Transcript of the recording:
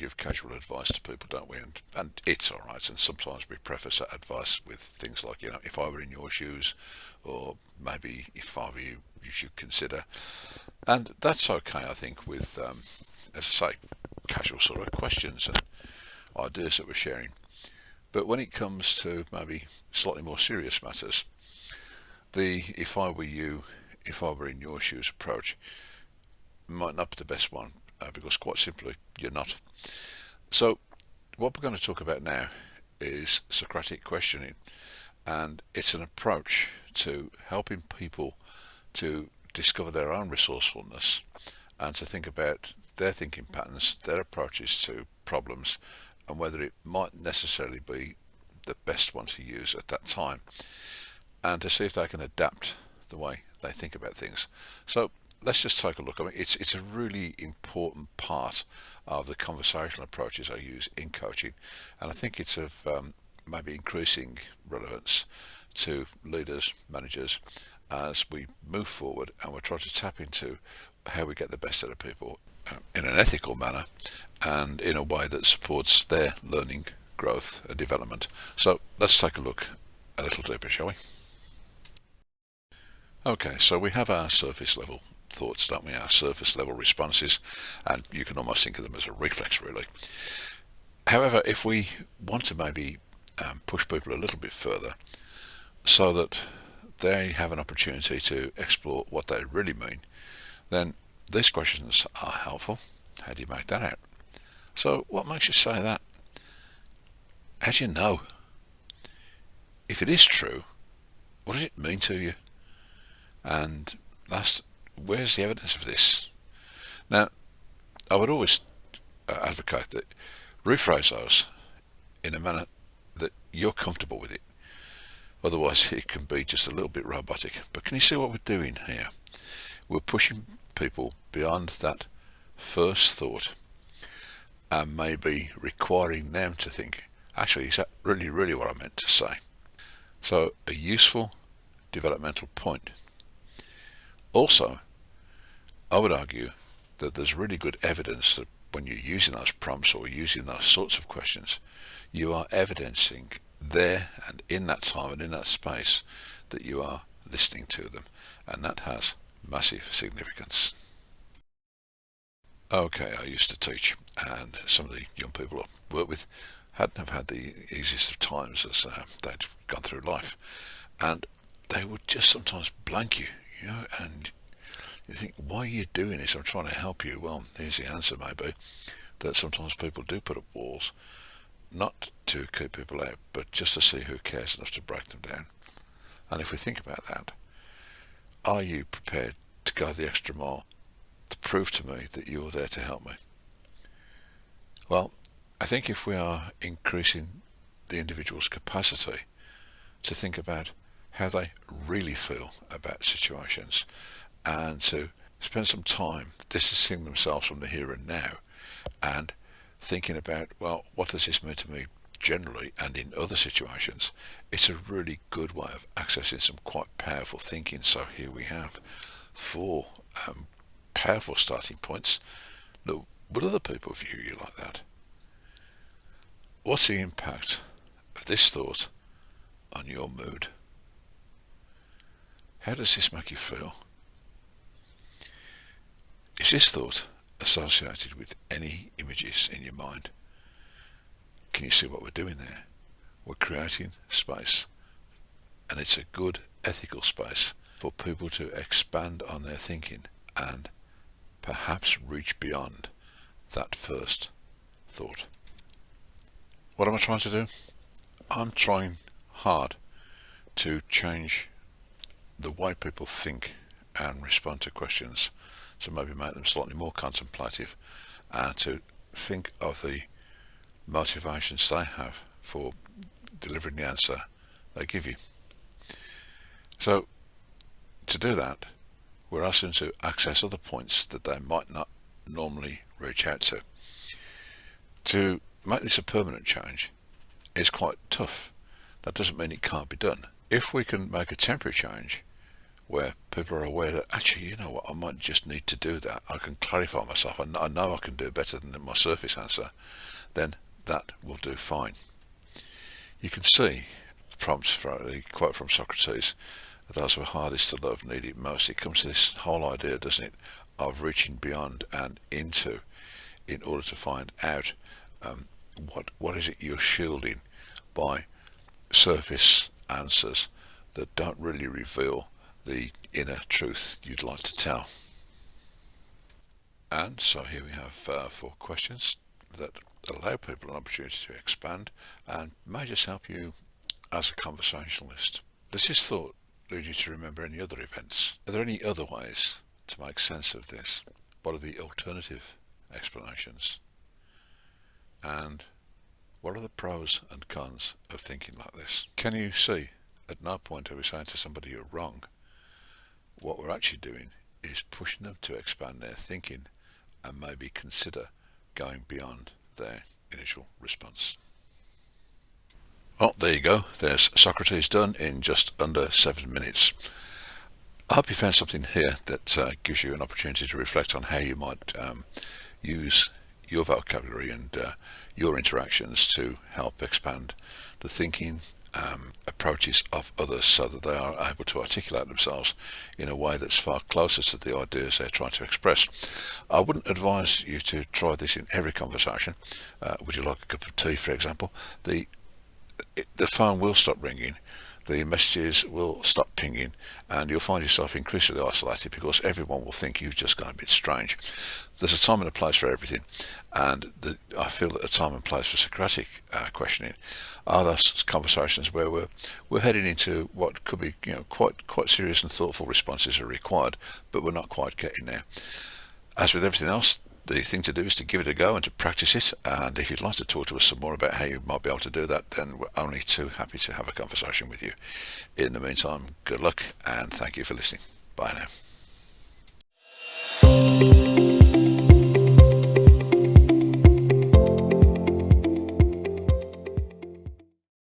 give casual advice to people, don't we? And it's all right. And sometimes we preface that advice with things like, if I were in your shoes, or maybe if I were you, you should consider. And that's okay, I think, with, as I say, casual sort of questions and ideas that we're sharing. But when it comes to maybe slightly more serious matters, the if I were you, if I were in your shoes approach might not be the best one, because quite simply, you're not. So what we're going to talk about now is Socratic questioning, and it's an approach to helping people to discover their own resourcefulness and to think about their thinking patterns, their approaches to problems, and whether it might necessarily be the best one to use at that time, and to see if they can adapt the way they think about things. So let's just take a look. I mean, it's a really important part of the conversational approaches I use in coaching, and I think it's of maybe increasing relevance to leaders, managers, as we move forward and we're trying to tap into how we get the best out of people in an ethical manner and in a way that supports their learning, growth and development. So let's take a look a little deeper, shall we? Okay, so we have our surface level thoughts, don't we? Our surface level responses, and you can almost think of them as a reflex, really. However, if we want to maybe push people a little bit further so that they have an opportunity to explore what they really mean, then these questions are helpful. How do you make that out? So what makes you say that? How do you know? If it is true, what does it mean to you? And last, where's the evidence of this? Now, I would always advocate that rephrase those in a manner that you're comfortable with it. Otherwise, it can be just a little bit robotic. But can you see what we're doing here? We're pushing people beyond that first thought and maybe requiring them to think, actually, is that really, really what I meant to say? So, a useful developmental point. Also, I would argue that there's really good evidence that when you're using those prompts or using those sorts of questions, you are evidencing there and in that time and in that space that you are listening to them, and that has massive significance. Okay, I used to teach, and some of the young people I work with hadn't have had the easiest of times as they'd gone through life, and they would just sometimes blank you, and you think, why are you doing this? I'm trying to help you. Well, here's the answer, maybe, that sometimes people do put up walls, not to keep people out, but just to see who cares enough to break them down. And if we think about that, are you prepared to go the extra mile to prove to me that you're there to help me? Well, I think if we are increasing the individual's capacity to think about how they really feel about situations and to spend some time distancing themselves from the here and now and thinking about, well, what does this mean to me generally and in other situations, it's a really good way of accessing some quite powerful thinking. So here we have four powerful starting points. Look, would other people view you like that? What's the impact of this thought on your mood? How does this make you feel? Is this thought associated with any images in your mind? Can you see what we're doing there? We're creating space, and it's a good ethical space for people to expand on their thinking and perhaps reach beyond that first thought. What am I trying to do? I'm trying hard to change the way people think and respond to questions, to maybe make them slightly more contemplative and to think of the motivations they have for delivering the answer they give you. So to do that, we're asking them to access other points that they might not normally reach out to. To make this a permanent change is quite tough. That doesn't mean it can't be done. If we can make a temporary change, where people are aware that actually, you know what, I might just need to do that. I can clarify myself. I know I can do better than my surface answer. Then that will do fine. You can see from the quote from Socrates, those who are hardest to love need it most. It comes to this whole idea, doesn't it, of reaching beyond and into in order to find out what is it you're shielding by surface answers that don't really reveal the inner truth you'd like to tell. And so here we have 4 questions that allow people an opportunity to expand and may just help you as a conversationalist. Does this thought lead you to remember any other events? Are there any other ways to make sense of this? What are the alternative explanations? And what are the pros and cons of thinking like this? Can you see at no point are we saying to somebody you're wrong? What we're actually doing is pushing them to expand their thinking and maybe consider going beyond their initial response. Well, there you go. There's Socrates done in just under 7 minutes. I hope you found something here that gives you an opportunity to reflect on how you might use your vocabulary and your interactions to help expand the thinking approaches of others so that they are able to articulate themselves in a way that's far closer to the ideas they're trying to express. I wouldn't advise you to try this in every conversation. Would you like a cup of tea, for example? The phone will stop ringing, the messages will stop pinging, and you'll find yourself increasingly isolated because everyone will think you've just gone a bit strange. There's a time and a place for everything, and I feel that a time and place for Socratic questioning are those conversations where we're heading into what could be, quite serious and thoughtful responses are required, but we're not quite getting there. As with everything else, the thing to do is to give it a go and to practice it. And if you'd like to talk to us some more about how you might be able to do that, then we're only too happy to have a conversation with you. In the meantime, good luck and thank you for listening. Bye now.